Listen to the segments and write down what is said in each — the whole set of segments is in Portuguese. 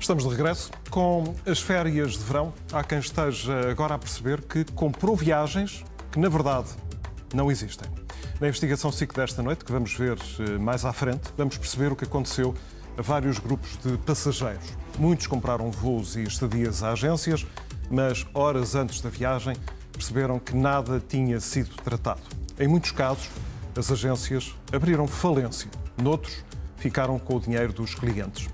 Estamos de regresso. Com as férias de verão, há quem esteja agora a perceber que comprou viagens que, na verdade, não existem. Na investigação SIC desta noite, que vamos ver mais à frente, vamos perceber o que aconteceu a vários grupos de passageiros. Muitos compraram voos e estadias a agências, mas horas antes da viagem perceberam que nada tinha sido tratado. Em muitos casos, as agências abriram falência. Noutros, ficaram com o dinheiro dos clientes.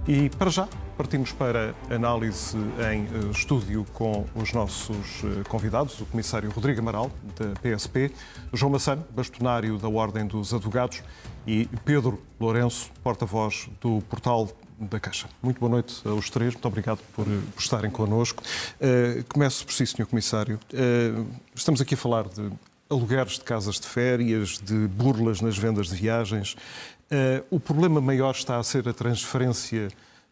E, para já, partimos para análise em estúdio com os nossos convidados, o Comissário Rodrigo Amaral, da PSP, João Massano, bastonário da Ordem dos Advogados, e Pedro Lourenço, porta-voz do Portal da Caixa. Muito boa noite aos três, muito obrigado por estarem connosco. Começo por si, Sr. Comissário. Estamos aqui a falar de alugueres de casas de férias, de burlas nas vendas de viagens. O problema maior está a ser a transferência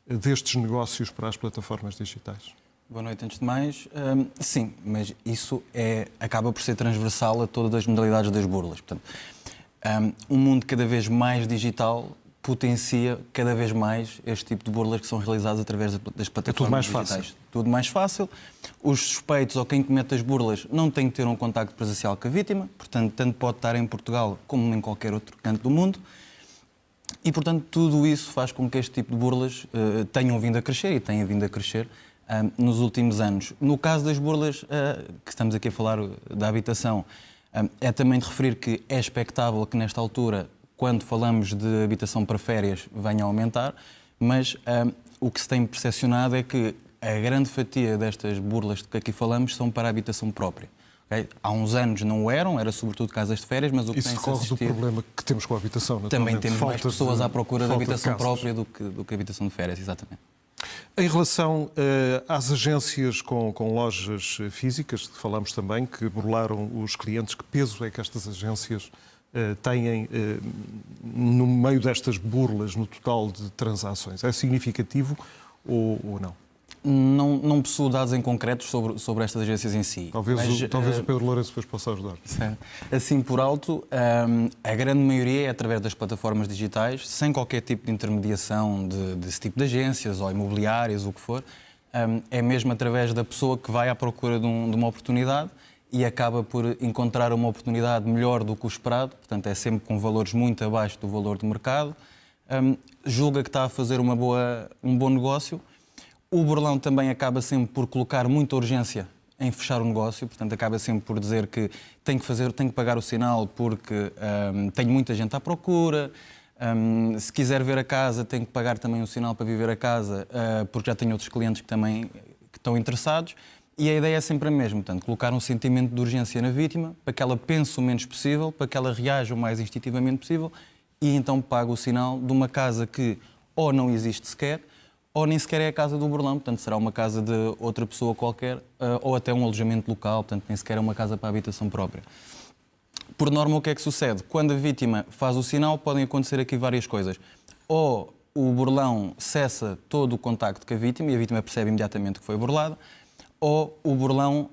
destes negócios para as plataformas digitais? Boa noite, antes de mais. Sim, mas isso acaba por ser transversal a todas as modalidades das burlas. Portanto, um mundo cada vez mais digital potencia cada vez mais este tipo de burlas que são realizadas através das plataformas digitais. Fácil. Tudo mais fácil. Os suspeitos ou quem comete as burlas não tem que ter um contacto presencial com a vítima, portanto, tanto pode estar em Portugal como em qualquer outro canto do mundo. E, portanto, tudo isso faz com que este tipo de burlas tenham vindo a crescer e tenha vindo a crescer nos últimos anos. No caso das burlas, que estamos aqui a falar da habitação, é também de referir que é expectável que, nesta altura, quando falamos de habitação para férias, venha a aumentar, mas o que se tem percepcionado é que a grande fatia destas burlas de que aqui falamos são para a habitação própria. Okay? Há uns anos não o eram, era sobretudo casas de férias, mas o que isso tem-se decorre do problema que temos com a habitação, também temos mais pessoas à procura de habitação própria do que habitação de férias, exatamente. Em relação às agências com lojas físicas, falamos também que burlaram os clientes, que peso é que estas agências têm no meio destas burlas, no total de transações? É significativo ou não? Não possuo dados em concreto sobre estas agências em si. Talvez o Pedro Lourenço depois possa ajudar. Assim, por alto, a grande maioria é através das plataformas digitais, sem qualquer tipo de intermediação desse tipo de agências ou imobiliárias, o que for. É mesmo através da pessoa que vai à procura de uma oportunidade e acaba por encontrar uma oportunidade melhor do que o esperado, portanto é sempre com valores muito abaixo do valor do mercado, julga que está a fazer um bom negócio. O burlão também acaba sempre por colocar muita urgência em fechar o negócio, portanto acaba sempre por dizer que tem que pagar o sinal porque tem muita gente à procura, se quiser ver a casa tem que pagar também o sinal para viver a casa porque já tem outros clientes que estão interessados. E a ideia é sempre a mesma, portanto, colocar um sentimento de urgência na vítima para que ela pense o menos possível, para que ela reaja o mais instintivamente possível e então pague o sinal de uma casa que ou não existe sequer, ou nem sequer é a casa do burlão, portanto será uma casa de outra pessoa qualquer, ou até um alojamento local, portanto nem sequer é uma casa para a habitação própria. Por norma, o que é que sucede? Quando a vítima faz o sinal, podem acontecer aqui várias coisas. Ou o burlão cessa todo o contacto com a vítima e a vítima percebe imediatamente que foi burlada, ou o burlão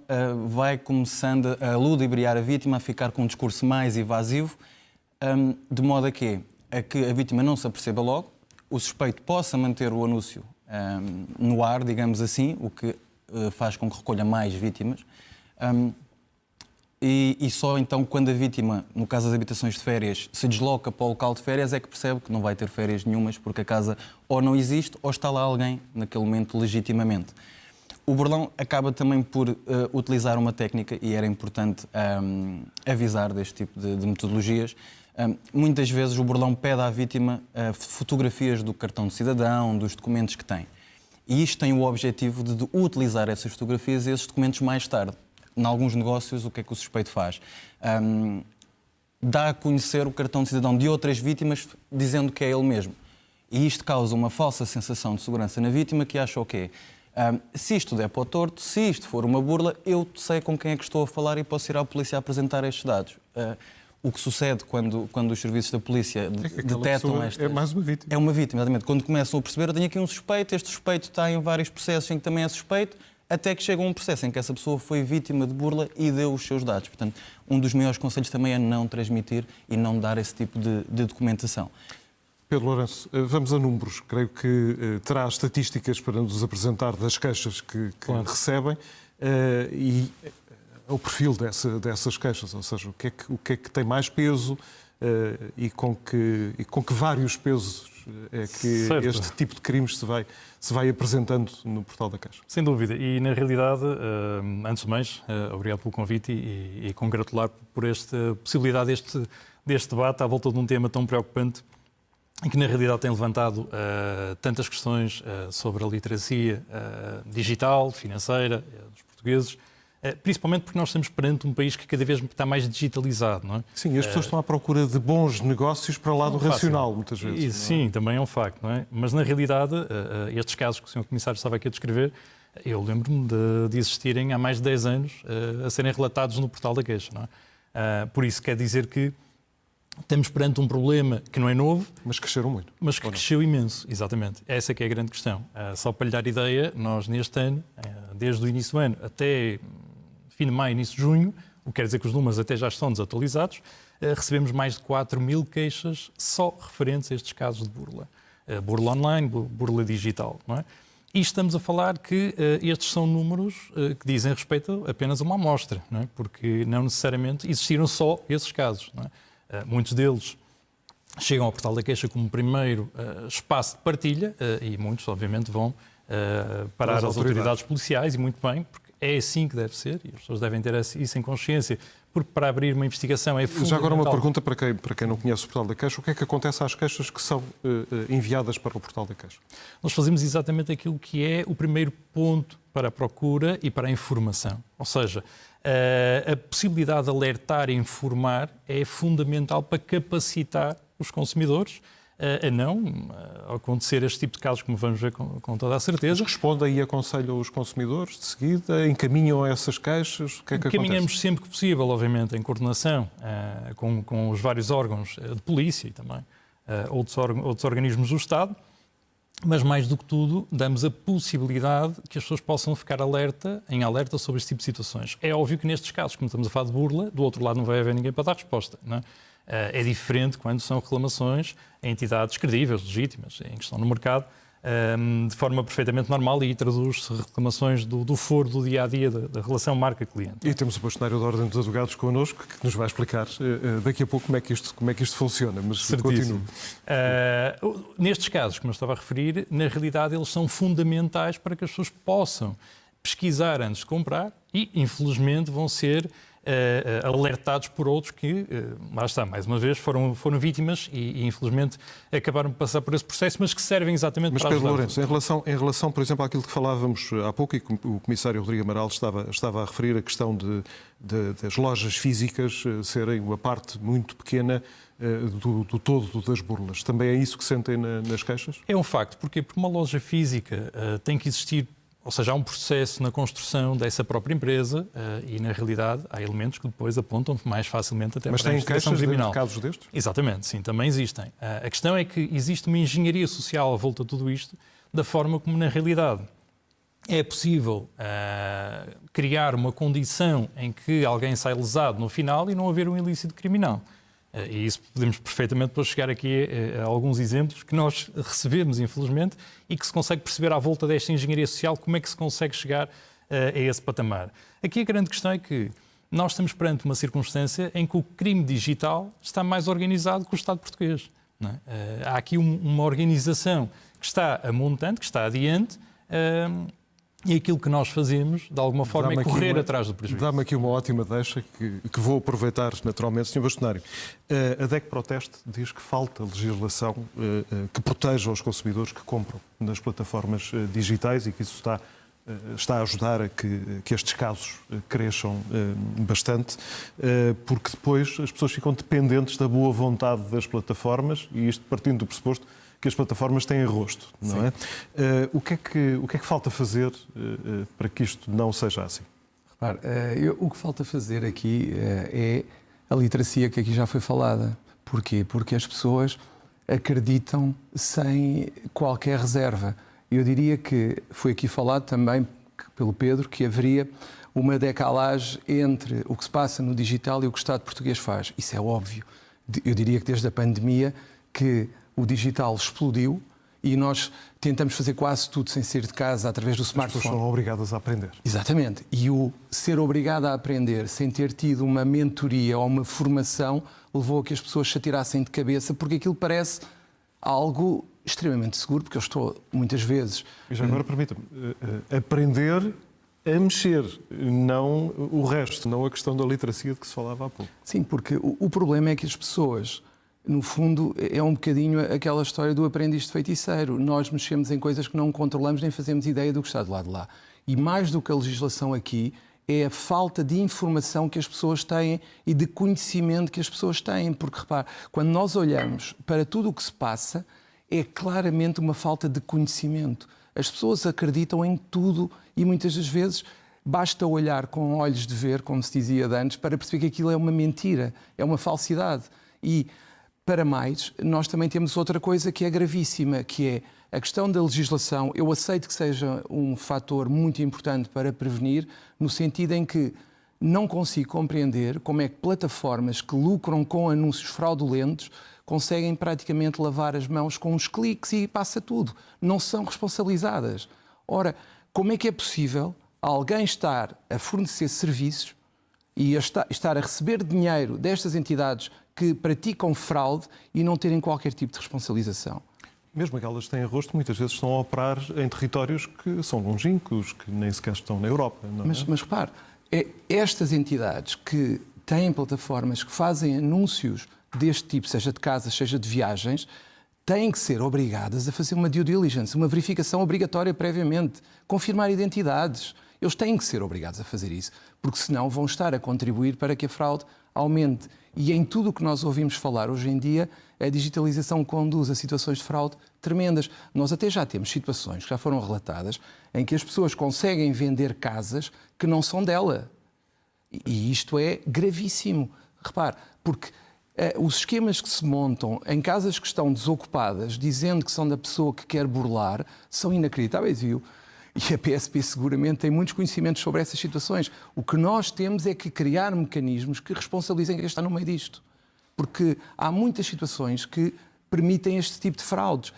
vai começando a ludibriar a vítima, a ficar com um discurso mais evasivo, de modo a que a vítima não se aperceba logo, o suspeito possa manter o anúncio no ar, digamos assim, o que faz com que recolha mais vítimas. E só então, quando a vítima, no caso das habitações de férias, se desloca para o local de férias, é que percebe que não vai ter férias nenhumas, porque a casa ou não existe ou está lá alguém, naquele momento, legitimamente. O burlão acaba também por utilizar uma técnica, e era importante avisar deste tipo de metodologias. Muitas vezes o burlão pede à vítima fotografias do cartão de cidadão, dos documentos que tem. E isto tem o objetivo de utilizar essas fotografias e esses documentos mais tarde. Em alguns negócios, o que é que o suspeito faz? Dá a conhecer o cartão de cidadão de outras vítimas, dizendo que é ele mesmo. E isto causa uma falsa sensação de segurança na vítima, que acha o quê? Se isto der para o torto, se isto for uma burla, eu sei com quem é que estou a falar e posso ir à polícia a apresentar estes dados. O que sucede quando os serviços da polícia detectam estas... É mais uma vítima. É uma vítima, exatamente. Quando começam a perceber, eu tenho aqui um suspeito, este suspeito está em vários processos em que também é suspeito, até que chega um processo em que essa pessoa foi vítima de burla e deu os seus dados. Portanto, um dos maiores conselhos também é não transmitir e não dar esse tipo de documentação. Pedro Lourenço, vamos a números. Creio que terá estatísticas para nos apresentar das queixas que Claro. recebem e o perfil dessas queixas, ou seja, o que é que tem mais peso e com que vários pesos é que Certo. este tipo de crimes se vai apresentando no portal da Caixa. Sem dúvida. E, na realidade, antes de mais, obrigado pelo convite e congratular por esta possibilidade deste debate à volta de um tema tão preocupante e que, na realidade, tem levantado tantas questões sobre a literacia digital, financeira dos portugueses, principalmente porque nós estamos perante um país que cada vez está mais digitalizado, não é? Sim, e as pessoas estão à procura de bons negócios para lá do racional, muitas vezes. E, sim, também é um facto, não é? Mas, na realidade, estes casos que o Sr. Comissário estava aqui a descrever, eu lembro-me de existirem há mais de 10 anos a serem relatados no portal da Queixa, não é? Por isso quer dizer que estamos perante um problema que não é novo, Mas cresceram muito. mas que cresceu imenso, exatamente. Essa é que é a grande questão. Só para lhe dar ideia, nós neste ano, desde o início do ano até fim de maio, início de junho, o que quer dizer que os números até já estão desatualizados, recebemos mais de 4.000 queixas só referentes a estes casos de burla. Burla online, burla digital, não é? E estamos a falar que estes são números que dizem respeito apenas a uma amostra, não é? Porque não necessariamente existiram só esses casos, não é? Muitos deles chegam ao portal da Queixa como primeiro espaço de partilha e muitos, obviamente, vão parar às autoridades policiais, e muito bem, porque é assim que deve ser e as pessoas devem ter isso em consciência, porque para abrir uma investigação é fundamental. Já agora uma pergunta para quem não conhece o portal da Caixa. O que é que acontece às queixas que são enviadas para o portal da Caixa? Nós fazemos exatamente aquilo que é o primeiro ponto para a procura e para a informação. Ou seja, a possibilidade de alertar e informar é fundamental para capacitar os consumidores a não acontecer este tipo de casos, como vamos ver com toda a certeza. Respondem e aconselham os consumidores de seguida? Encaminham essas queixas? O que é que Encaminhamos acontece? sempre que possível, obviamente, em coordenação com os vários órgãos de polícia e também outros organismos do Estado, mas mais do que tudo, damos a possibilidade que as pessoas possam ficar em alerta sobre este tipo de situações. É óbvio que nestes casos, como estamos a falar de burla, do outro lado não vai haver ninguém para dar resposta, não é? É diferente quando são reclamações a entidades credíveis, legítimas, em que estão no mercado, de forma perfeitamente normal, e traduz-se reclamações do foro do dia-a-dia da relação marca-cliente. E temos o bastonário da Ordem dos Advogados connosco, que nos vai explicar daqui a pouco como é que isto funciona, mas Certíssimo. continue. Nestes casos, como eu estava a referir, na realidade eles são fundamentais para que as pessoas possam pesquisar antes de comprar e, infelizmente, vão ser alertados por outros que, lá está, mais uma vez, foram vítimas e infelizmente acabaram de passar por esse processo, mas que servem exatamente Mas para Pedro ajudar. Lourenço, em relação, por exemplo, àquilo que falávamos há pouco e que o Comissário Rodrigo Amaral estava a referir, a questão das lojas físicas serem uma parte muito pequena do todo das burlas. Também é isso que sentem nas queixas? É um facto. Porquê? Porque uma loja física tem que existir. Ou seja, há um processo na construção dessa própria empresa e, na realidade, há elementos que depois apontam mais facilmente até Mas para a têm investigação queixas criminal. de casos destes? Exatamente, sim, também existem. A questão é que existe uma engenharia social à volta de tudo isto, da forma como, na realidade, é possível criar uma condição em que alguém sai lesado no final e não haver um ilícito criminal. E isso podemos perfeitamente depois chegar aqui a alguns exemplos que nós recebemos, infelizmente, e que se consegue perceber à volta desta engenharia social como é que se consegue chegar a esse patamar. Aqui a grande questão é que nós estamos perante uma circunstância em que o crime digital está mais organizado que o Estado português, não é? Há aqui uma organização que está a montante, que está adiante, e aquilo que nós fazemos, de alguma forma, é correr atrás do prejuízo. Dá-me aqui uma ótima deixa que vou aproveitar naturalmente. Sr. Bastonário, a DEC Proteste diz que falta legislação que proteja os consumidores que compram nas plataformas digitais e que isso está a ajudar a que estes casos cresçam bastante, porque depois as pessoas ficam dependentes da boa vontade das plataformas, e isto partindo do pressuposto que as plataformas têm rosto, não é? O que é que falta fazer para que isto não seja assim? Repare, o que falta fazer aqui é a literacia que aqui já foi falada. Porquê? Porque as pessoas acreditam sem qualquer reserva. Eu diria que foi aqui falado também pelo Pedro que haveria uma decalagem entre o que se passa no digital e o que o Estado português faz. Isso é óbvio. Eu diria que desde a pandemia que o digital explodiu e nós tentamos fazer quase tudo sem sair de casa através do As pessoas smartphone. são obrigadas a aprender. Exatamente. E o ser obrigado a aprender sem ter tido uma mentoria ou uma formação levou a que as pessoas se atirassem de cabeça, porque aquilo parece algo extremamente seguro, porque eu estou muitas vezes... E já agora, permita-me, aprender a mexer, não o resto, não a questão da literacia de que se falava há pouco. Sim, porque o problema é que as pessoas, no fundo, é um bocadinho aquela história do aprendiz de feiticeiro. Nós mexemos em coisas que não controlamos nem fazemos ideia do que está do lado de lá. E mais do que a legislação aqui, é a falta de informação que as pessoas têm e de conhecimento que as pessoas têm. Porque, repare, quando nós olhamos para tudo o que se passa, é claramente uma falta de conhecimento. As pessoas acreditam em tudo e muitas das vezes basta olhar com olhos de ver, como se dizia antes, para perceber que aquilo é uma mentira, é uma falsidade. E, para mais, nós também temos outra coisa que é gravíssima, que é a questão da legislação. Eu aceito que seja um fator muito importante para prevenir, no sentido em que não consigo compreender como é que plataformas que lucram com anúncios fraudulentos conseguem praticamente lavar as mãos com uns cliques e passa tudo. Não são responsabilizadas. Ora, como é que é possível alguém estar a fornecer serviços e estar a receber dinheiro destas entidades que praticam fraude e não terem qualquer tipo de responsabilização? Mesmo aquelas que têm rosto, muitas vezes estão a operar em territórios que são longínquos, que nem sequer estão na Europa. Não é? Mas repare, estas entidades que têm plataformas que fazem anúncios deste tipo, seja de casa, seja de viagens, têm que ser obrigadas a fazer uma due diligence, uma verificação obrigatória previamente, confirmar identidades. Eles têm que ser obrigados a fazer isso, porque senão vão estar a contribuir para que a fraude aumente. E em tudo o que nós ouvimos falar hoje em dia, a digitalização conduz a situações de fraude tremendas. Nós até já temos situações que já foram relatadas em que as pessoas conseguem vender casas que não são dela. E isto é gravíssimo. Repare, porque os esquemas que se montam em casas que estão desocupadas, dizendo que são da pessoa que quer burlar, são inacreditáveis. E a PSP seguramente tem muitos conhecimentos sobre essas situações. O que nós temos é que criar mecanismos que responsabilizem quem está no meio disto. Porque há muitas situações que permitem este tipo de fraudes.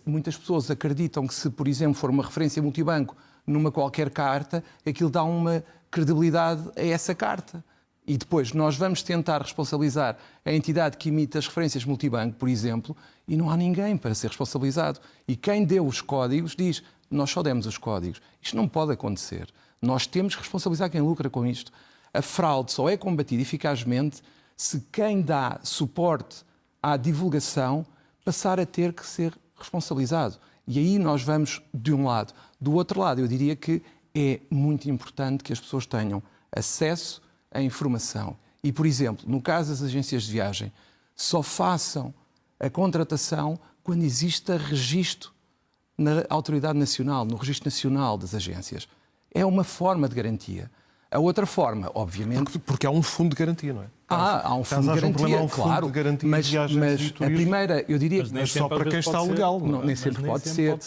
Muitas pessoas acreditam que se, por exemplo, for uma referência multibanco numa qualquer carta, aquilo dá uma credibilidade a essa carta. E depois nós vamos tentar responsabilizar a entidade que emite as referências multibanco, por exemplo, e não há ninguém para ser responsabilizado. E quem deu os códigos diz, nós só demos os códigos. Isto não pode acontecer. Nós temos que responsabilizar quem lucra com isto. A fraude só é combatida eficazmente se quem dá suporte à divulgação passar a ter que ser responsabilizado. E aí nós vamos de um lado. Do outro lado, eu diria que é muito importante que as pessoas tenham acesso à informação. E, por exemplo, no caso das agências de viagem, só façam a contratação quando exista registro na Autoridade Nacional, no Registro Nacional das Agências. É uma forma de garantia. A outra forma, obviamente... Porque há um fundo de garantia, não é? Há um fundo de garantia, há um fundo claro. de garantia mas de viagens e a turismo. primeira, eu diria... Mas só para quem está legal. Não, nem sempre pode ser.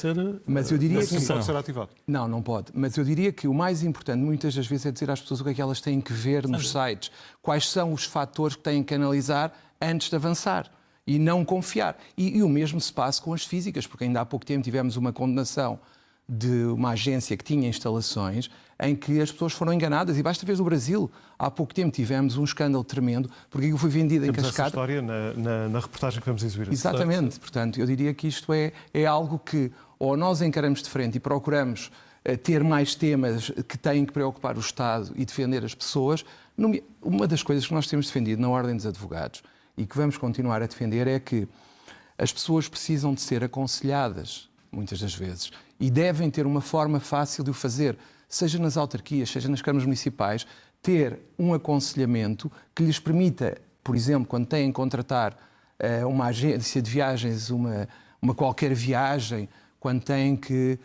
Mas eu diria que... pode ser ativado. Não pode. Mas eu diria que o mais importante, muitas das vezes, é dizer às pessoas o que é que elas têm que ver nos sites. Quais são os fatores que têm que analisar antes de avançar. E não confiar. E o mesmo se passa com as físicas, porque ainda há pouco tempo tivemos uma condenação de uma agência que tinha instalações em que as pessoas foram enganadas. E basta ver no Brasil, há pouco tempo tivemos um escândalo tremendo, porque aquilo foi vendido em Temos cascata. essa história na reportagem que vamos exibir. Exatamente. Portanto, eu diria que isto é algo que ou nós encaramos de frente e procuramos ter mais temas que têm que preocupar o Estado e defender as pessoas. Uma das coisas que nós temos defendido na Ordem dos Advogados e que vamos continuar a defender é que as pessoas precisam de ser aconselhadas, muitas das vezes, e devem ter uma forma fácil de o fazer, seja nas autarquias, seja nas câmaras municipais, ter um aconselhamento que lhes permita, por exemplo, quando têm que contratar uma agência de viagens, uma qualquer viagem, quando têm que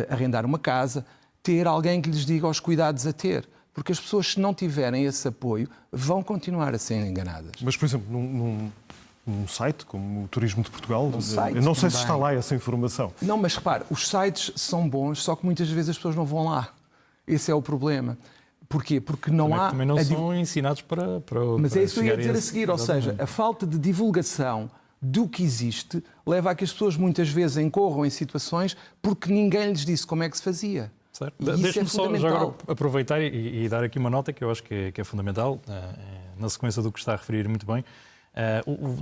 arrendar uma casa, ter alguém que lhes diga os cuidados a ter. Porque as pessoas, se não tiverem esse apoio, vão continuar a ser enganadas. Mas, por exemplo, num site como o Turismo de Portugal, site eu não sei também. se está lá essa informação. Não, mas repare, os sites são bons, só que muitas vezes as pessoas não vão lá. Esse é o problema. Porquê? Porque não há... Também não são ensinados para Mas é isso que eu ia dizer a esse... seguir, ou seja, a falta de divulgação do que existe, leva a que as pessoas muitas vezes incorram em situações porque ninguém lhes disse como é que se fazia. Certo. E isso Deixa-me é só já fundamental. agora aproveitar e dar aqui uma nota que eu acho que é fundamental, na sequência do que está a referir muito bem.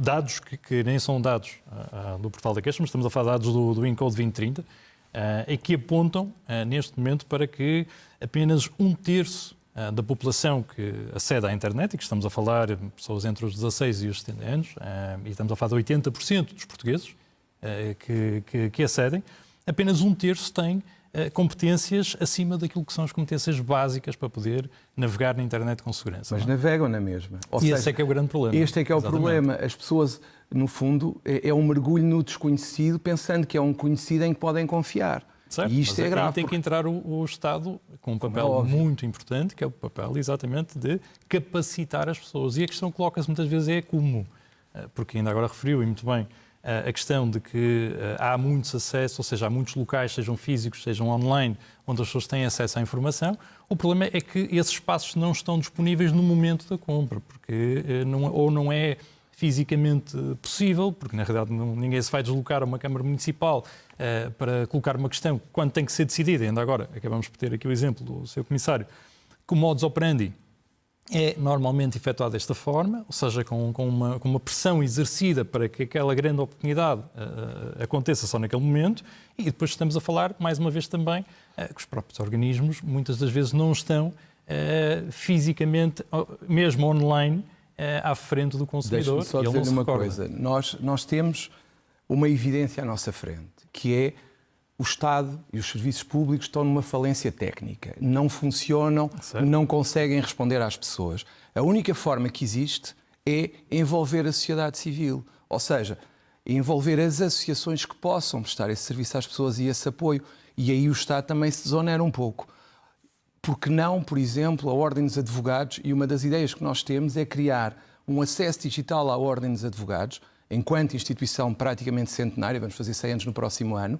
Dados que nem são dados do portal da Queixa, mas estamos a falar de dados do Encode 2030, e que apontam, neste momento, para que apenas 1/3 da população que acede à internet, e que estamos a falar de pessoas entre os 16 e os 70 anos, e estamos a falar de 80% dos portugueses que acedem, apenas 1/3 tem competências acima daquilo que são as competências básicas para poder navegar na internet com segurança. Mas não é? navegam na mesma. Ou E seja, esse é que é o grande problema. este é que é o Exatamente. problema. As pessoas, no fundo, é um mergulho no desconhecido, pensando que é um conhecido em que podem confiar. Certo, E isto mas é aí grave. tem que entrar o Estado com um papel óbvio. muito importante, que é o papel exatamente de capacitar as pessoas. E a questão que coloca-se muitas vezes é como. Porque ainda agora referiu, e muito bem, a questão de que há muitos acessos, ou seja, há muitos locais, sejam físicos, sejam online, onde as pessoas têm acesso à informação. O problema é que esses espaços não estão disponíveis no momento da compra, porque não é fisicamente possível, porque na realidade ninguém se vai deslocar a uma Câmara Municipal para colocar uma questão quando tem que ser decidida. Ainda agora, acabamos por ter aqui o exemplo do Sr. Comissário, que o modus operandi é normalmente efetuado desta forma, ou seja, com uma pressão exercida para que aquela grande oportunidade aconteça só naquele momento, e depois estamos a falar, mais uma vez também, que os próprios organismos muitas das vezes não estão fisicamente, mesmo online, à frente do consumidor. Deixe-me só e ele não dizer se uma recorda. coisa. Nós temos uma evidência à nossa frente, que é o Estado e os serviços públicos estão numa falência técnica. Não funcionam, Certo. não conseguem responder às pessoas. A única forma que existe é envolver a sociedade civil. Ou seja, envolver as associações que possam prestar esse serviço às pessoas e esse apoio. E aí o Estado também se desonera um pouco. Porque não, por exemplo, a Ordem dos Advogados, e uma das ideias que nós temos é criar um acesso digital à Ordem dos Advogados, enquanto instituição praticamente centenária, vamos fazer 100 anos no próximo ano,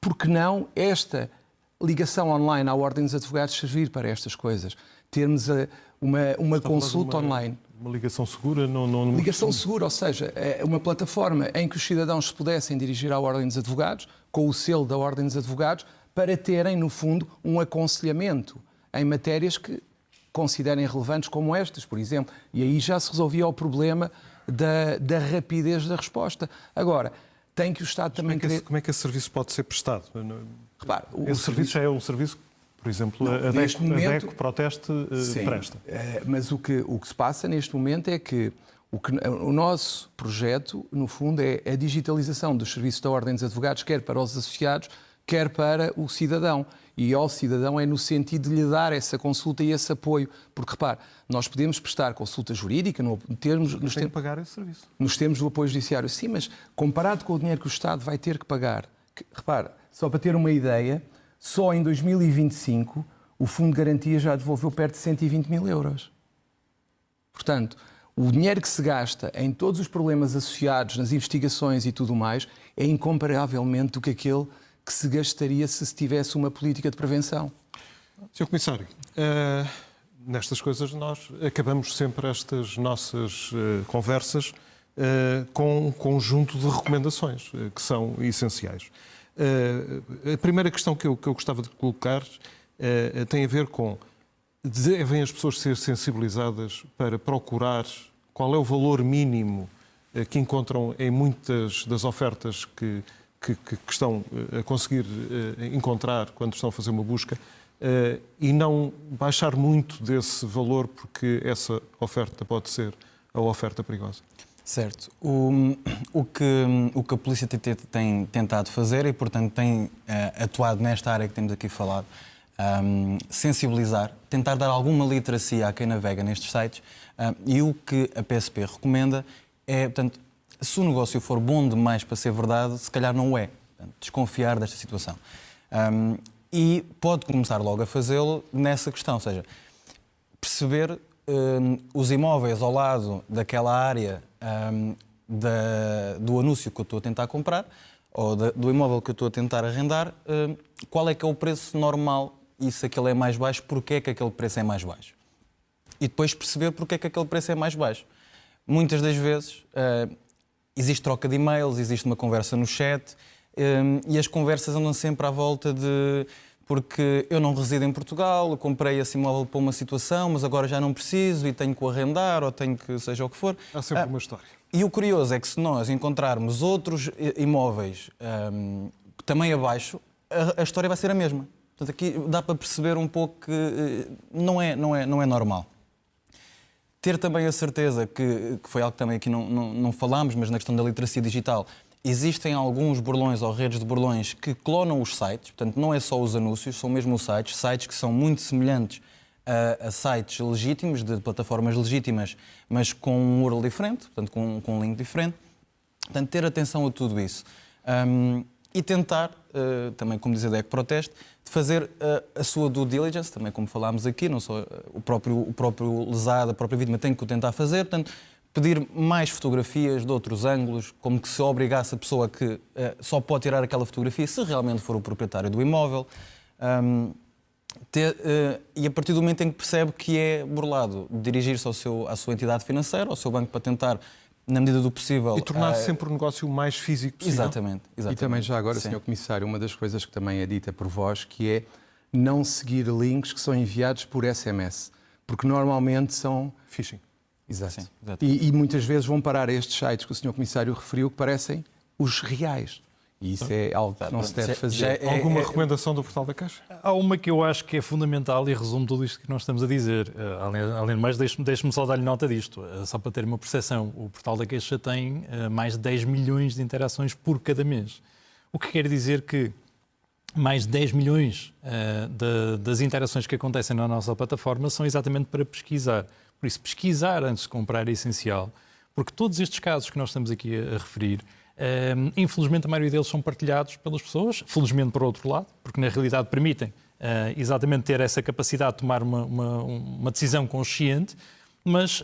porque não esta ligação online à Ordem dos Advogados servir para estas coisas? Termos uma consulta online. Uma ligação segura? Não... Ligação segura, ou seja, é uma plataforma em que os cidadãos se pudessem dirigir à Ordem dos Advogados, com o selo da Ordem dos Advogados, para terem, no fundo, um aconselhamento em matérias que considerem relevantes como estas, por exemplo. E aí já se resolvia o problema da rapidez da resposta. Agora, tem que o Estado também querer... Como é que esse serviço pode ser prestado? Repare, Esse serviço já é um serviço, por exemplo, a DECO Proteste presta. Mas o que se passa neste momento é que o nosso projeto, no fundo, é a digitalização dos serviços da Ordem dos Advogados, quer para os associados, quer para o cidadão. E ao cidadão é no sentido de lhe dar essa consulta e esse apoio. Porque, repare, nós podemos prestar consulta jurídica Tem que pagar esse serviço. nos termos do apoio judiciário. Sim, mas comparado com o dinheiro que o Estado vai ter que pagar, repare, só para ter uma ideia, só em 2025 o Fundo de Garantia já devolveu perto de 120 mil euros. Portanto, o dinheiro que se gasta em todos os problemas associados, nas investigações e tudo mais, é incomparavelmente do que aquele que se gastaria se tivesse uma política de prevenção. Sr. Comissário, nestas coisas nós acabamos sempre estas nossas conversas com um conjunto de recomendações que são essenciais. A primeira questão que eu gostava de colocar tem a ver com: devem as pessoas ser sensibilizadas para procurar qual é o valor mínimo que encontram em muitas das ofertas que estão a conseguir encontrar quando estão a fazer uma busca, e não baixar muito desse valor, porque essa oferta pode ser a oferta perigosa. Certo. O que a polícia tem tentado fazer, e portanto tem atuado nesta área que temos aqui falado, sensibilizar, tentar dar alguma literacia a quem navega nestes sites, e o que a PSP recomenda é, portanto, se o negócio for bom demais para ser verdade, se calhar não é. Portanto, desconfiar desta situação. E pode começar logo a fazê-lo nessa questão, ou seja, perceber os imóveis ao lado daquela área do anúncio que eu estou a tentar comprar, ou do imóvel que eu estou a tentar arrendar, qual é que é o preço normal, e se aquele é mais baixo, porque é que aquele preço é mais baixo. E depois perceber porque é que aquele preço é mais baixo. Muitas das vezes existe troca de e-mails, existe uma conversa no chat, e as conversas andam sempre à volta de... Porque eu não resido em Portugal, eu comprei esse imóvel para uma situação, mas agora já não preciso e tenho que o arrendar ou tenho que seja o que for. Há sempre uma história. E o curioso é que se nós encontrarmos outros imóveis também abaixo, a história vai ser a mesma. Portanto, aqui dá para perceber um pouco que não é normal. Ter também a certeza que foi algo que também aqui não falámos, mas na questão da literacia digital, existem alguns burlões ou redes de burlões que clonam os sites, portanto não é só os anúncios, são mesmo os sites que são muito semelhantes a sites legítimos, de plataformas legítimas, mas com um URL diferente, portanto com um link diferente. Portanto, ter atenção a tudo isso. E tentar, também como diz a DECO Proteste, de fazer a sua due diligence, também como falámos aqui, não só o próprio lesado, a própria vítima tem que o tentar fazer, portanto, pedir mais fotografias de outros ângulos, como que se obrigasse a pessoa que só pode tirar aquela fotografia se realmente for o proprietário do imóvel. E a partir do momento em que percebe que é burlado, dirigir-se à sua entidade financeira, ao seu banco, para tentar, na medida do possível... E tornar sempre o negócio mais físico possível. Exatamente. E também já agora, Sr. Comissário, uma das coisas que também é dita por vós, que é não seguir links que são enviados por SMS, porque normalmente são... Phishing. Exato. Sim, exato. E muitas vezes vão parar a estes sites que o Sr. Comissário referiu, que parecem os reais. E isso é algo que não se deve fazer. Alguma recomendação do Portal da Caixa? Há uma que eu acho que é fundamental e resume tudo isto que nós estamos a dizer. Além de mais, deixe-me só dar-lhe nota disto. Só para ter uma percepção, o Portal da Caixa tem mais de 10 milhões de interações por cada mês. O que quer dizer que mais de 10 milhões das interações que acontecem na nossa plataforma são exatamente para pesquisar. Por isso, pesquisar antes de comprar é essencial, porque todos estes casos que nós estamos aqui a referir, infelizmente a maioria deles são partilhados pelas pessoas, felizmente por outro lado, porque na realidade permitem exatamente ter essa capacidade de tomar uma decisão consciente, mas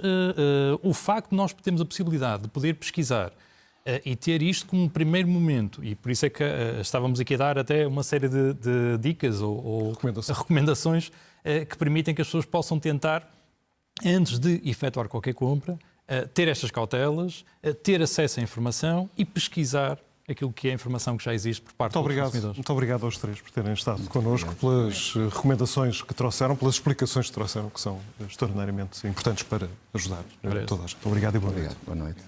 o facto de nós termos a possibilidade de poder pesquisar e ter isto como um primeiro momento, e por isso é que estávamos aqui a dar até uma série de dicas ou recomendações que permitem que as pessoas possam tentar, antes de efetuar qualquer compra, ter estas cautelas, ter acesso à informação e pesquisar aquilo que é a informação que já existe por parte dos consumidores. Muito obrigado aos três por terem estado connosco, pelas recomendações que trouxeram, pelas explicações que trouxeram, que são extraordinariamente importantes para ajudar toda a gente. Obrigado e boa noite. Boa noite.